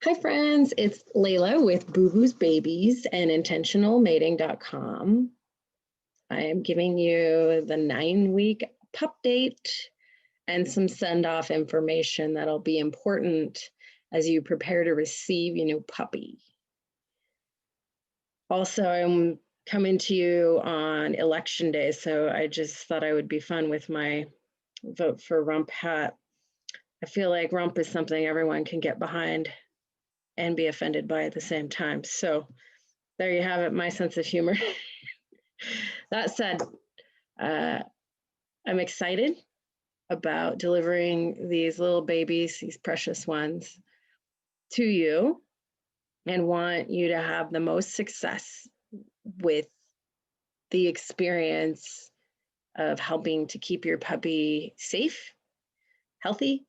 Hi friends, it's Layla with Boo Boo's Babies and intentionalmating.com. I am giving you the 9-week pup date and some send-off information that'll be important as you prepare to receive your new puppy. Also, I'm coming to you on election day, so I just thought I would be fun with my vote for Rump hat. I feel like Rump is something everyone can get behind and be offended by at the same time. So there you have it, my sense of humor. That said, I'm excited about delivering these little babies, these precious ones, to you, and want you to have the most success with the experience of helping to keep your puppy safe, healthy,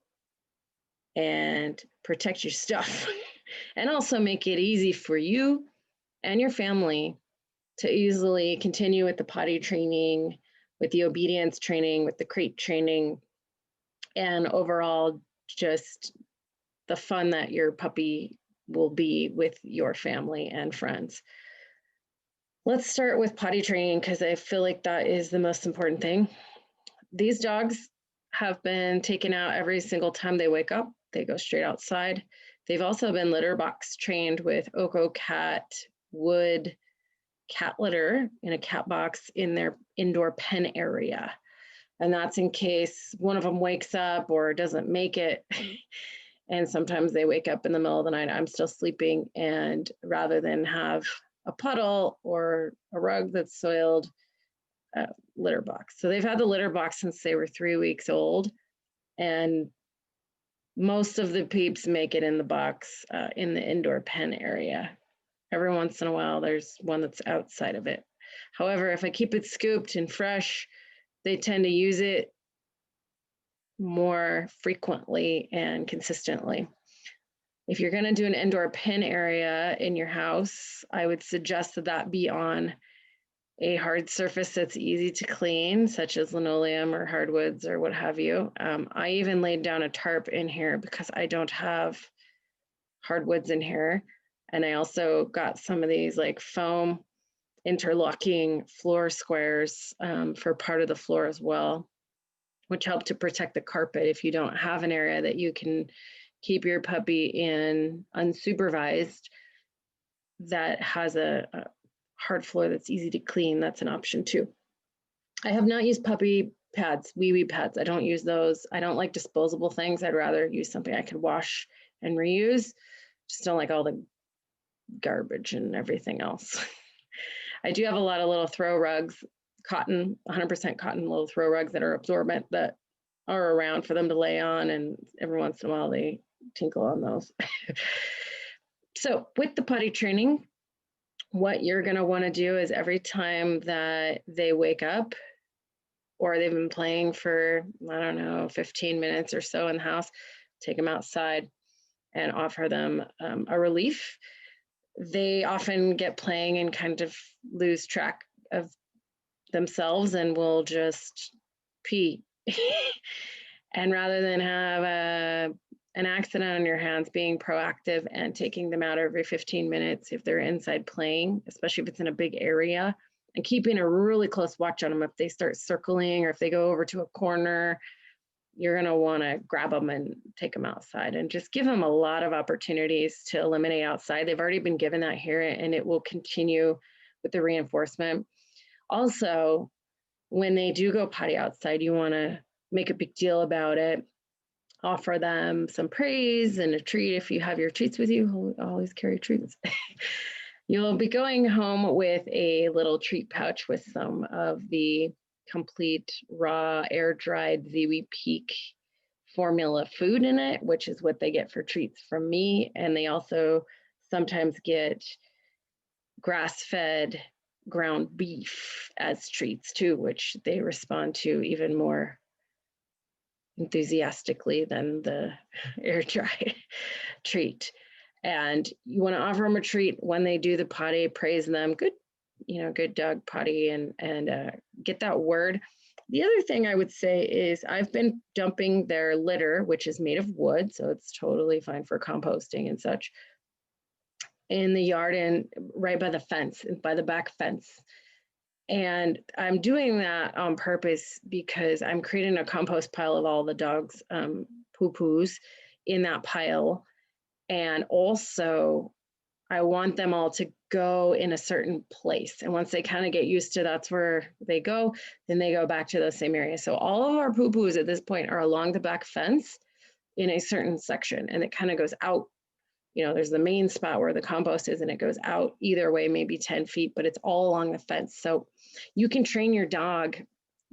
and protect your stuff. And also make it easy for you and your family to easily continue with the potty training, with the obedience training, with the crate training, and overall just the fun that your puppy will be with your family and friends. Let's start with potty training because I feel like that is the most important thing. These dogs have been taken out every single time they wake up. They go straight outside. They've also been litter box trained with Oko Cat wood cat litter in a cat box in their indoor pen area. And that's in case one of them wakes up or doesn't make it. And sometimes they wake up in the middle of the night, I'm still sleeping, and rather than have a puddle or a rug that's soiled, litter box. So they've had the litter box since they were 3 weeks old, and most of the peeps make it in the box in the indoor pen area. Every once in a while, there's one that's outside of it. However, if I keep it scooped and fresh, they tend to use it more frequently and consistently. If you're going to do an indoor pen area in your house, I would suggest that that be on a hard surface that's easy to clean, such as linoleum or hardwoods or what have you. I even laid down a tarp in here because I don't have hardwoods in here. And I also got some of these like foam interlocking floor squares for part of the floor as well, which help to protect the carpet if you don't have an area that you can keep your puppy in unsupervised that has a hard floor that's easy to clean. That's an option too. I have not used puppy pads, wee pads. I don't use those. I don't like disposable things. I'd rather use something I could wash and reuse. Just don't like all the garbage and everything else. I do have a lot of little throw rugs, cotton, 100% cotton little throw rugs that are absorbent that are around for them to lay on, and every once in a while they tinkle on those. So with the potty training, what you're going to want to do is every time that they wake up or they've been playing for, I don't know, 15 minutes or so in the house, take them outside and offer them a relief. They often get playing and kind of lose track of themselves and will just pee. And rather than have an accident on your hands, being proactive and taking them out every 15 minutes if they're inside playing, especially if it's in a big area, and keeping a really close watch on them. If they start circling or if they go over to a corner, you're going to want to grab them and take them outside and just give them a lot of opportunities to eliminate outside. They've already been given that here, and it will continue with the reinforcement. Also, when they do go potty outside, you want to make a big deal about it. Offer them some praise and a treat if you have your treats with you. Always carry treats. You'll be going home with a little treat pouch with some of the complete raw air-dried Ziwi Peak formula food in it, which is what they get for treats from me. And they also sometimes get grass-fed ground beef as treats too, which they respond to even more enthusiastically than the air dry treat. And you want to offer them a treat when they do the potty, praise them, good dog potty, and get that word. The other thing I would say is I've been dumping their litter, which is made of wood, so it's totally fine for composting and such, in the yard and right by the fence, by the back fence. And I'm doing that on purpose because I'm creating a compost pile of all the dogs' poo-poos in that pile. And also, I want them all to go in a certain place. And once they kind of get used to that's where they go, then they go back to the same area. So all of our poo-poos at this point are along the back fence in a certain section, and it kind of goes out. You know, there's the main spot where the compost is, and it goes out either way, maybe 10 feet, but it's all along the fence. So you can train your dog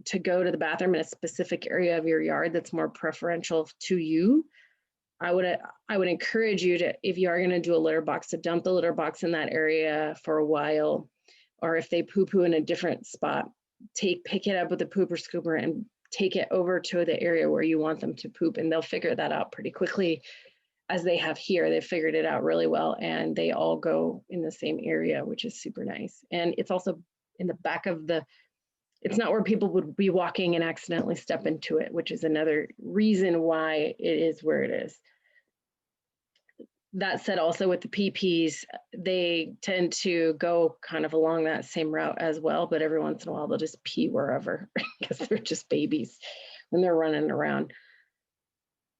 to go to the bathroom in a specific area of your yard that's more preferential to you. I would encourage you to, if you are going to do a litter box, to dump the litter box in that area for a while, or if they poo-poo in a different spot, pick it up with a pooper scooper and take it over to the area where you want them to poop, and they'll figure that out pretty quickly, as they have here. They've figured it out really well, and they all go in the same area, which is super nice. And it's also in the back of it's not where people would be walking and accidentally step into it, which is another reason why it is where it is. That said, also with the PPs, they tend to go kind of along that same route as well, but every once in a while they'll just pee wherever because they're just babies when they're running around.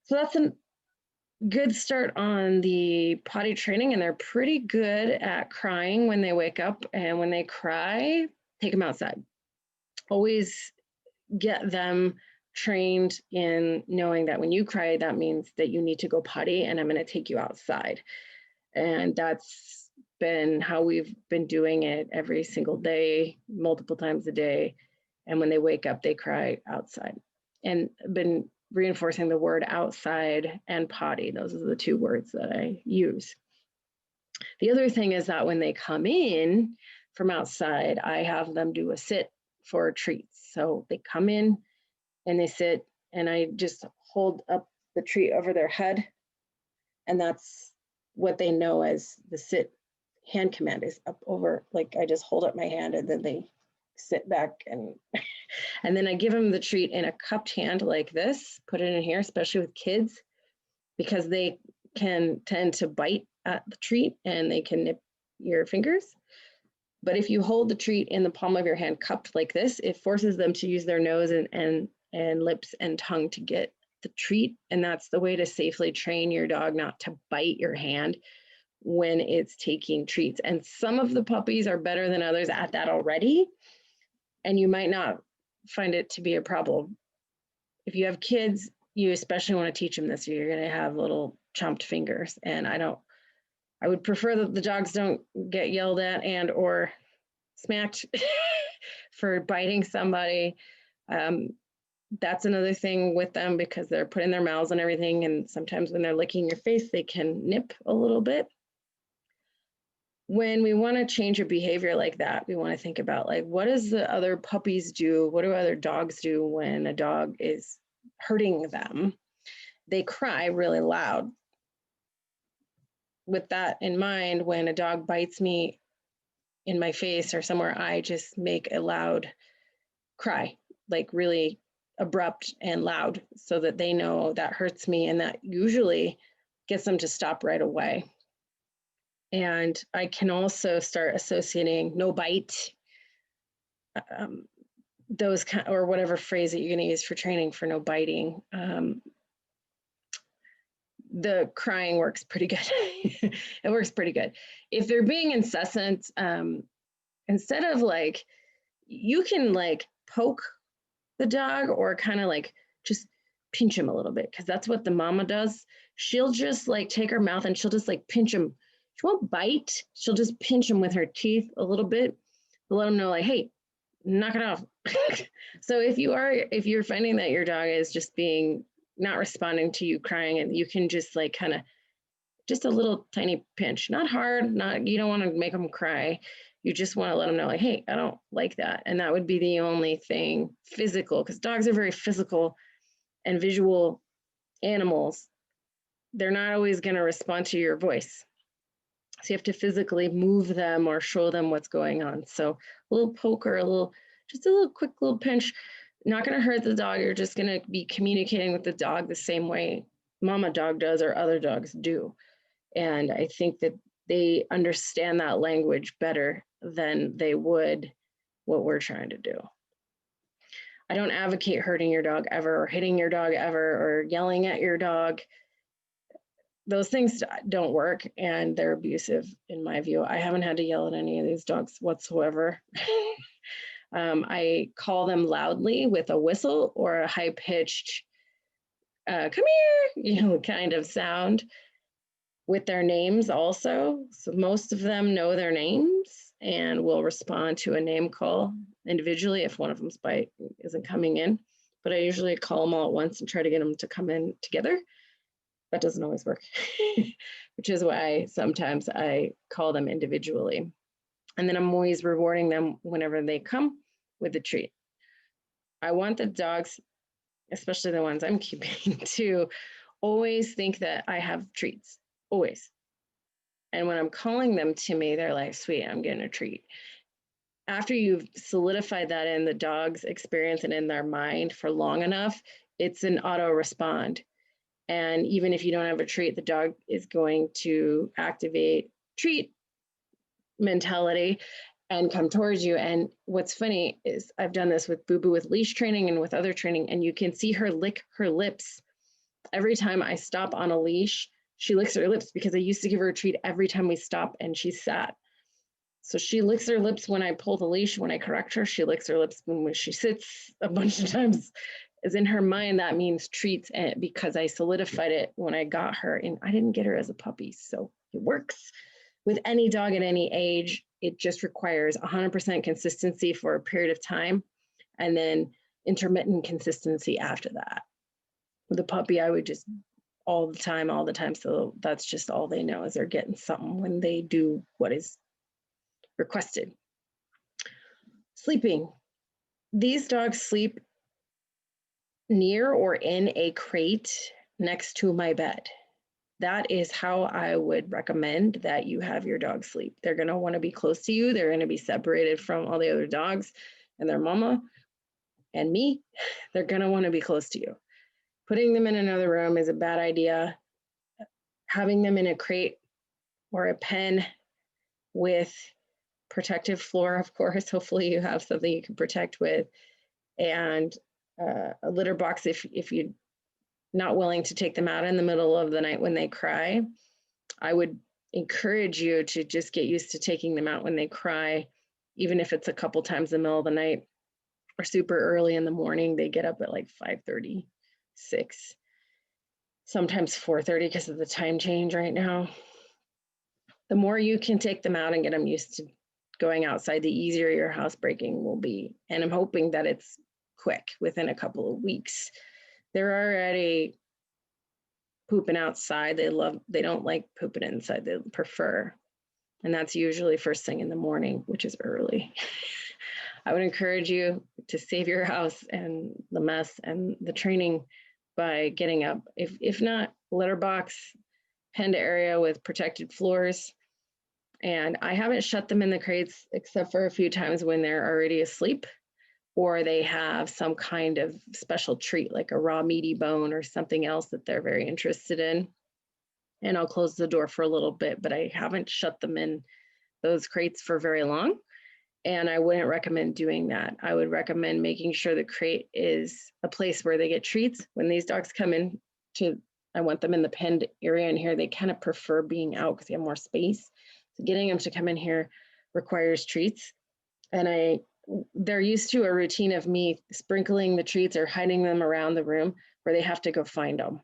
So that's a good start on the potty training, and they're pretty good at crying when they wake up, and when they cry, take them outside. Always get them trained in knowing that when you cry, that means that you need to go potty, and I'm going to take you outside. And that's been how we've been doing it every single day, multiple times a day. And when they wake up, they cry outside. And been reinforcing the word outside and potty. Those are the two words that I use. The other thing is that when they come in from outside, I have them do a sit for treats. So they come in and they sit, and I just hold up the treat over their head. And that's what they know as the sit hand command, is up over, like I just hold up my hand and then they sit back, and and then I give them the treat in a cupped hand like this, put it in here, especially with kids, because they can tend to bite at the treat and they can nip your fingers. But if you hold the treat in the palm of your hand cupped like this, it forces them to use their nose and lips and tongue to get the treat. And that's the way to safely train your dog not to bite your hand when it's taking treats. And some of the puppies are better than others at that already, and you might not find it to be a problem. If you have kids, you especially want to teach them this. You're going to have little chomped fingers, and I would prefer that the dogs don't get yelled at and or smacked for biting somebody. That's another thing with them, because they're putting their mouths on everything, and sometimes when they're licking your face, they can nip a little bit. When we want to change a behavior like that, we want to think about, like, what does the other puppies do? What do other dogs do when a dog is hurting them? They cry really loud. With that in mind, when a dog bites me in my face or somewhere, I just make a loud cry, like really abrupt and loud, so that they know that hurts me, and that usually gets them to stop right away. And I can also start associating no bite, those kind, or whatever phrase that you're going to use for training for no biting. The crying works pretty good. It works pretty good. If they're being incessant, instead of like, you can like poke the dog or kind of like just pinch him a little bit, because that's what the mama does. She'll just like take her mouth and she'll just like pinch him. She won't bite. She'll just pinch him with her teeth a little bit to let him know, like, hey, knock it off. So if you're finding that your dog is just not responding to you crying, and you can just like kind of just a little tiny pinch, not hard, you don't want to make them cry. You just want to let them know, like, hey, I don't like that. And that would be the only thing physical, because dogs are very physical and visual animals. They're not always going to respond to your voice. So you have to physically move them or show them what's going on. So a little poke or just a little quick little pinch. not going to hurt the dog. You're just going to be communicating with the dog the same way mama dog does or other dogs do. And I think that they understand that language better than they would what we're trying to do. I don't advocate hurting your dog ever, or hitting your dog ever, or yelling at your dog. Those things don't work, and they're abusive in my view. I haven't had to yell at any of these dogs whatsoever. I call them loudly with a whistle or a high-pitched, come here, kind of sound with their names also. So most of them know their names and will respond to a name call individually if one of them's bite isn't coming in. But I usually call them all at once and try to get them to come in together. That doesn't always work, which is why sometimes I call them individually. And then I'm always rewarding them whenever they come with a treat. I want the dogs, especially the ones I'm keeping, to always think that I have treats, always. And when I'm calling them to me, they're like, sweet, I'm getting a treat. After you've solidified that in the dog's experience and in their mind for long enough, it's an auto respond. And even if you don't have a treat, the dog is going to activate treat mentality and come towards you. And what's funny is I've done this with Boo Boo with leash training and with other training, and you can see her lick her lips. Every time I stop on a leash, she licks her lips because I used to give her a treat every time we stop and she sat. So she licks her lips when I pull the leash. When I correct her, she licks her lips when she sits a bunch of times. Is in her mind, that means treats, and because I solidified it when I got her, and I didn't get her as a puppy. So it works with any dog at any age. It just requires 100% consistency for a period of time and then intermittent consistency after that. With a puppy, I would just all the time. So that's just all they know is they're getting something when they do what is requested. Sleeping. These dogs sleep near or in a crate next to my bed. That is how I would recommend that you have your dog sleep. They're going to want to be close to you. They're going to be separated from all the other dogs and their mama and me. They're going to want to be close to you. Putting them in another room is a bad idea. Having them in a crate or a pen with protective floor, of course. Hopefully you have something you can protect with, and a litter box if you're not willing to take them out in the middle of the night when they cry. I would encourage you to just get used to taking them out when they cry, even if it's a couple times in the middle of the night or super early in the morning. They get up at like 5:30, 6, sometimes 4:30 because of the time change right now. The more you can take them out and get them used to going outside, the easier your housebreaking will be. And I'm hoping that it's quick, within a couple of weeks. They're already pooping outside. They don't like pooping inside. They prefer. And that's usually first thing in the morning, which is early. I would encourage you to save your house and the mess and the training by getting up. If not, litter box, penned area with protected floors. And I haven't shut them in the crates except for a few times when they're already asleep, or they have some kind of special treat like a raw meaty bone or something else that they're very interested in. And I'll close the door for a little bit, but I haven't shut them in those crates for very long. And I wouldn't recommend doing that. I would recommend making sure the crate is a place where they get treats. When these dogs come in I want them in the penned area in here. They kind of prefer being out because they have more space. So getting them to come in here requires treats. And they're used to a routine of me sprinkling the treats or hiding them around the room where they have to go find them.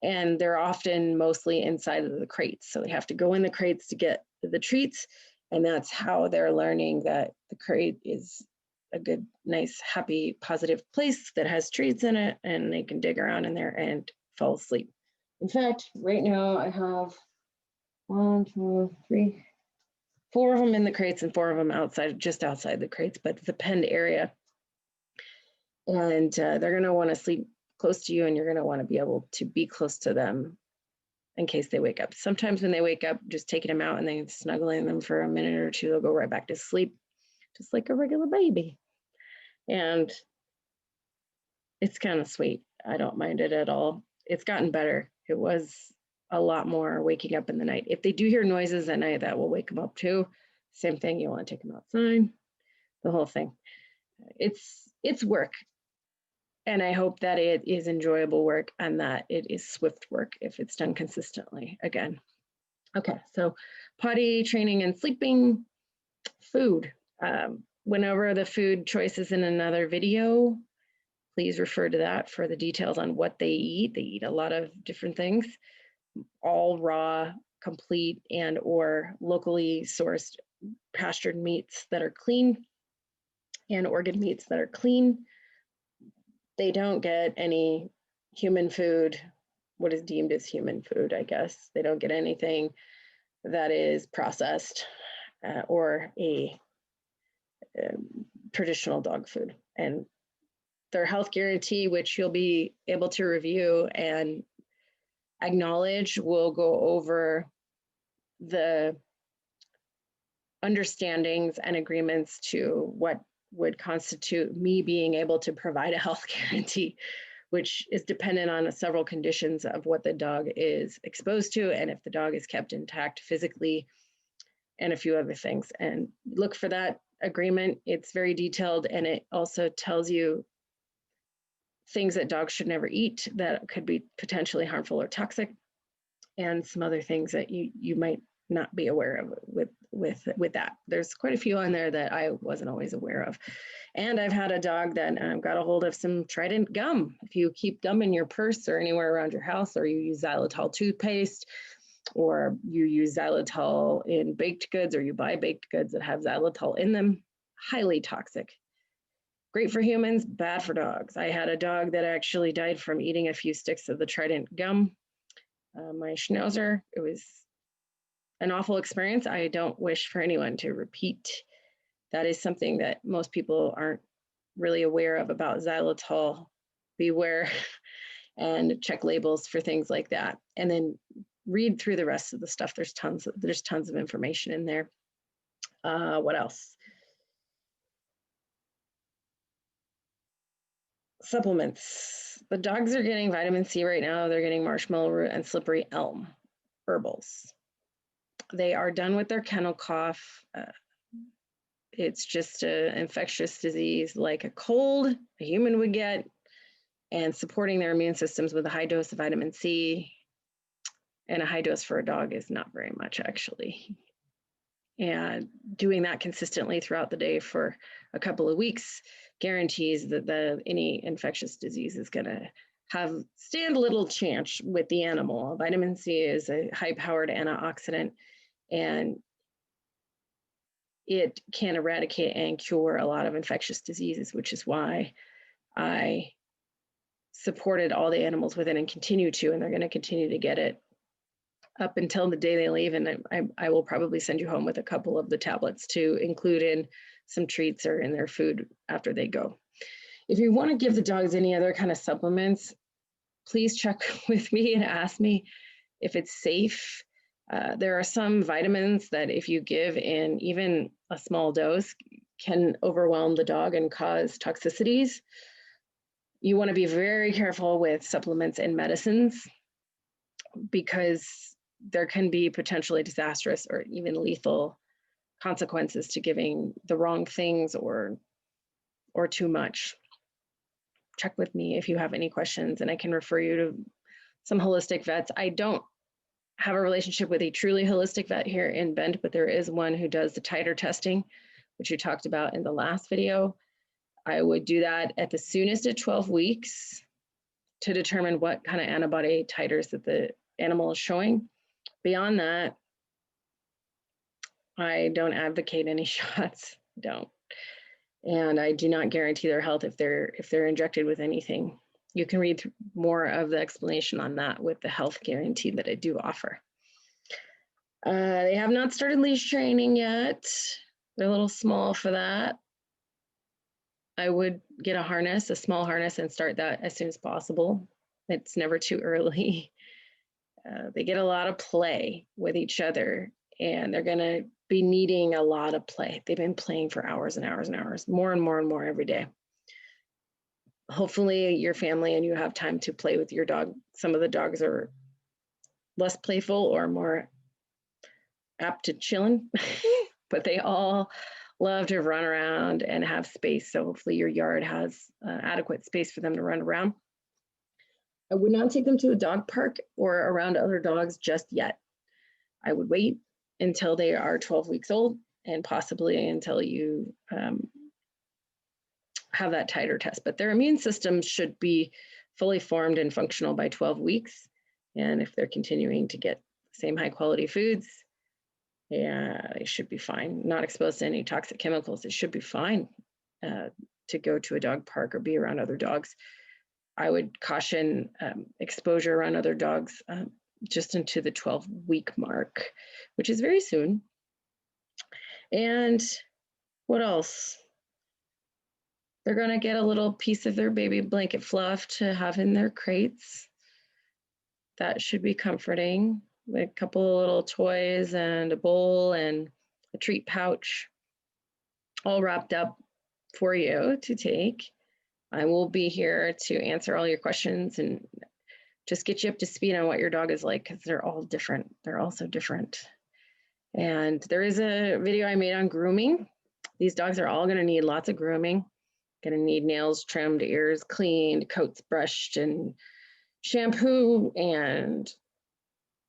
And they're often mostly inside of the crates. So they have to go in the crates to get the treats. And that's how they're learning that the crate is a good, nice, happy, positive place that has treats in it, and they can dig around in there and fall asleep. In fact, right now I have 1, 2, 3, 4 of them in the crates and 4 of them outside, just outside the crates, but the penned area. And they're going to want to sleep close to you, and you're going to want to be able to be close to them in case they wake up. Sometimes when they wake up, just taking them out and then snuggling them for a minute or two, they'll go right back to sleep, just like a regular baby. And It's kind of sweet. I don't mind it at all. It's gotten better. It was a lot more waking up in the night. If they do hear noises at night, that will wake them up too. Same thing, you want to take them outside, the whole thing. It's work. And I hope that it is enjoyable work and that it is swift work if it's done consistently again. Okay, so potty training and sleeping, food. Went over the food choices in another video. Please refer to that for the details on what they eat. They eat a lot of different things, all raw, complete, and or locally sourced pastured meats that are clean and organ meats that are clean. They don't get any human food, what is deemed as human food, I guess. They don't get anything that is processed or a traditional dog food. And their health guarantee, which you'll be able to review and acknowledge, will go over the understandings and agreements to what would constitute me being able to provide a health guarantee, which is dependent on several conditions of what the dog is exposed to and if the dog is kept intact physically and a few other things. And look for that agreement. It's very detailed, and it also tells you things that dogs should never eat that could be potentially harmful or toxic, and some other things that you might not be aware of with that. There's quite a few on there that I wasn't always aware of. And I've had a dog that got a hold of some Trident gum. If you keep gum in your purse or anywhere around your house, or you use xylitol toothpaste, or you use xylitol in baked goods, or you buy baked goods that have xylitol in them, highly toxic. Great for humans, bad for dogs. I had a dog that actually died from eating a few sticks of the Trident gum. My Schnauzer, it was an awful experience. I don't wish for anyone to repeat. That is something that most people aren't really aware of about xylitol. Beware and check labels for things like that. And then read through the rest of the stuff. There's tons of information in there. What else? Supplements. The dogs are getting vitamin C right now. They're getting marshmallow root and slippery elm herbals. They are done with their kennel cough. It's just an infectious disease like a cold a human would get, and supporting their immune systems with a high dose of vitamin C, and a high dose for a dog is not very much actually. And doing that consistently throughout the day for a couple of weeks guarantees that any infectious disease is going to stand a little chance with the animal. Vitamin C is a high-powered antioxidant, and it can eradicate and cure a lot of infectious diseases, which is why I supported all the animals with it and continue to, and they're going to continue to get it up until the day they leave. And I will probably send you home with a couple of the tablets to include in some treats or in their food after they go. If you want to give the dogs any other kind of supplements, please check with me and ask me if it's safe. There are some vitamins that if you give in even a small dose can overwhelm the dog and cause toxicities. You want to be very careful with supplements and medicines because there can be potentially disastrous or even lethal consequences to giving the wrong things or too much. Check with me if you have any questions, and I can refer you to some holistic vets. I don't have a relationship with a truly holistic vet here in Bend, but there is one who does the titer testing, which you talked about in the last video. I would do that at the soonest at 12 weeks to determine what kind of antibody titers that the animal is showing. Beyond that, I don't advocate any shots, don't. And I do not guarantee their health if they're injected with anything. You can read more of the explanation on that with the health guarantee that I do offer. They have not started leash training yet. They're a little small for that. I would get a harness, a small harness, and start that as soon as possible. It's never too early. They get a lot of play with each other, and they're going to be needing a lot of play. They've been playing for hours and hours and hours, more and more and more every day. hopefully your family and you have time to play with your dog. Some of the dogs are less playful or more apt to chilling, but they all love to run around and have space. So hopefully your yard has adequate space for them to run around. I would not take them to a dog park or around other dogs just yet. I would wait until they are 12 weeks old and possibly until you have that titer test. But their immune system should be fully formed and functional by 12 weeks. And if they're continuing to get the same high quality foods, yeah, they should be fine. Not exposed to any toxic chemicals, it should be fine to go to a dog park or be around other dogs. I would caution exposure around other dogs just into the 12-week mark, which is very soon. And what else? They're going to get a little piece of their baby blanket fluff to have in their crates. That should be comforting. A couple of little toys and a bowl and a treat pouch, all wrapped up for you to take. I will be here to answer all your questions and just get you up to speed on what your dog is like, because they're all different. They're all so different. And there is a video I made on grooming. These dogs are all going to need lots of grooming. Going to need nails trimmed, ears cleaned, coats brushed, and shampoo and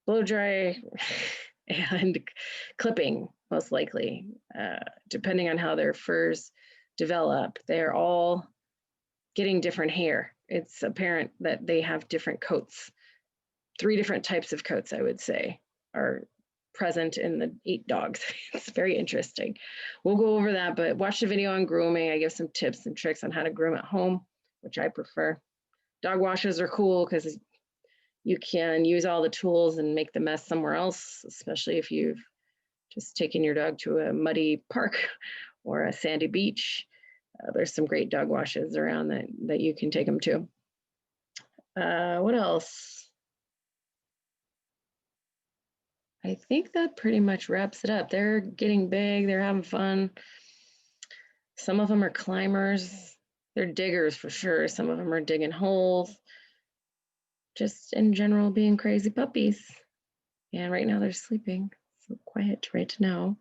blow dry and clipping, most likely, depending on how their furs develop. They're all getting different hair. It's apparent that they have different coats. 3 different types of coats, I would say, are present in the 8 dogs. It's very interesting. We'll go over that, but watch the video on grooming. I give some tips and tricks on how to groom at home, which I prefer. Dog washes are cool because you can use all the tools and make the mess somewhere else, especially if you've just taken your dog to a muddy park or a sandy beach. There's some great dog washes around that you can take them to. What else? I think that pretty much wraps it up. They're getting big, they're having fun. Some of them are climbers. They're diggers for sure. Some of them are digging holes. Just in general being crazy puppies. And right now they're sleeping. So quiet right now.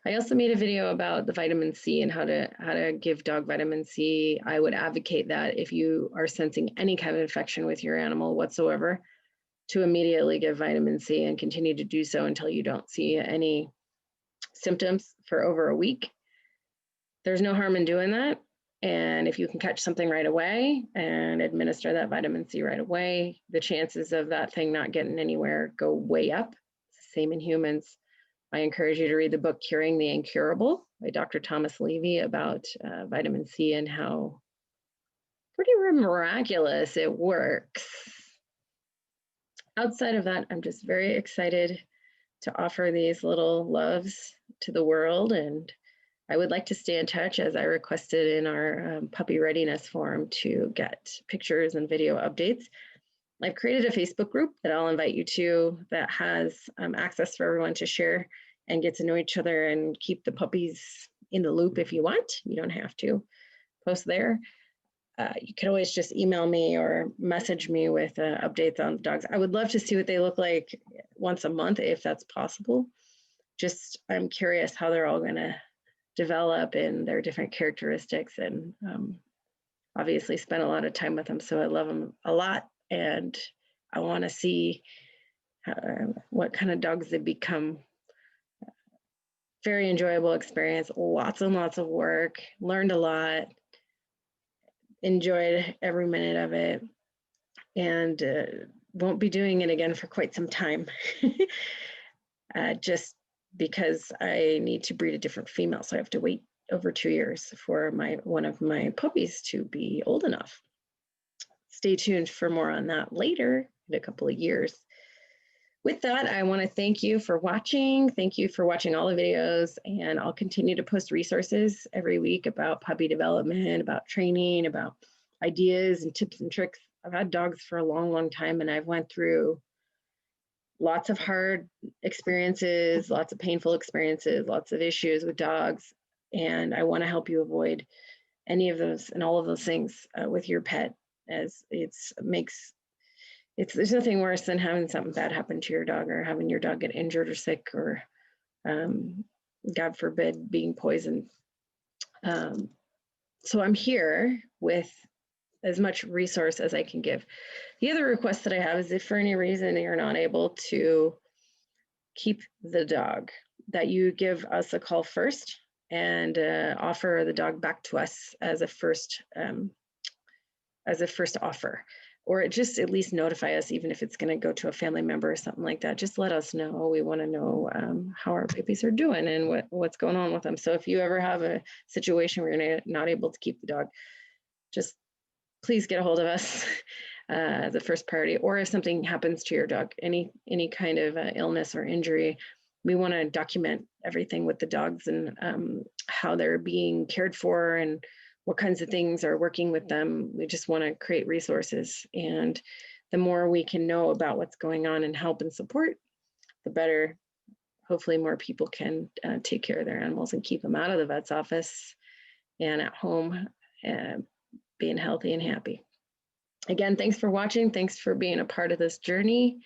I also made a video about the vitamin C and how to give dog vitamin C. I would advocate that if you are sensing any kind of infection with your animal whatsoever, to immediately give vitamin C and continue to do so until you don't see any symptoms for over a week. There's no harm in doing that. And if you can catch something right away and administer that vitamin C right away, the chances of that thing not getting anywhere go way up. It's the same in humans. I encourage you to read the book Curing the Incurable by Dr. Thomas Levy about vitamin C and how pretty miraculous it works. Outside of that, I'm just very excited to offer these little loves to the world, and I would like to stay in touch as I requested in our puppy readiness form to get pictures and video updates. I've created a Facebook group that I'll invite you to that has access for everyone to share and get to know each other and keep the puppies in the loop if you want. You don't have to post there. You can always just email me or message me with updates on the dogs. I would love to see what they look like once a month if that's possible. Just, I'm curious how they're all going to develop in their different characteristics, and obviously spend a lot of time with them. So I love them a lot, and I want to see what kind of dogs they become. Very enjoyable experience, lots and lots of work, learned a lot, enjoyed every minute of it, and won't be doing it again for quite some time. Just because I need to breed a different female, so I have to wait over 2 years for one of my puppies to be old enough. Stay tuned for more on that later in a couple of years. With that, I want to thank you for watching. Thank you for watching all the videos, and I'll continue to post resources every week about puppy development, about training, about ideas and tips and tricks. I've had dogs for a long, long time, and I've went through lots of hard experiences, lots of painful experiences, lots of issues with dogs, and I want to help you avoid any of those and all of those things with your pet, as there's nothing worse than having something bad happen to your dog, or having your dog get injured or sick, or God forbid being poisoned. So I'm here with as much resource as I can give. The other request that I have is, if for any reason you're not able to keep the dog, that you give us a call first and offer the dog back to us as a first offer, or just at least notify us, even if it's going to go to a family member or something like that. Just let us know. We want to know how our babies are doing and what's going on with them. So if you ever have a situation where you're not able to keep the dog, just please get a hold of us. The first priority. Or if something happens to your dog, any kind of illness or injury, we want to document everything with the dogs, and how they're being cared for and what kinds of things are working with them. We just want to create resources, and the more we can know about what's going on and help and support, the better. Hopefully more people can take care of their animals and keep them out of the vet's office and at home, being healthy and happy. Again, thanks for watching. Thanks for being a part of this journey.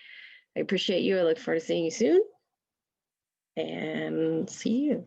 I appreciate you. I look forward to seeing you soon, and see you.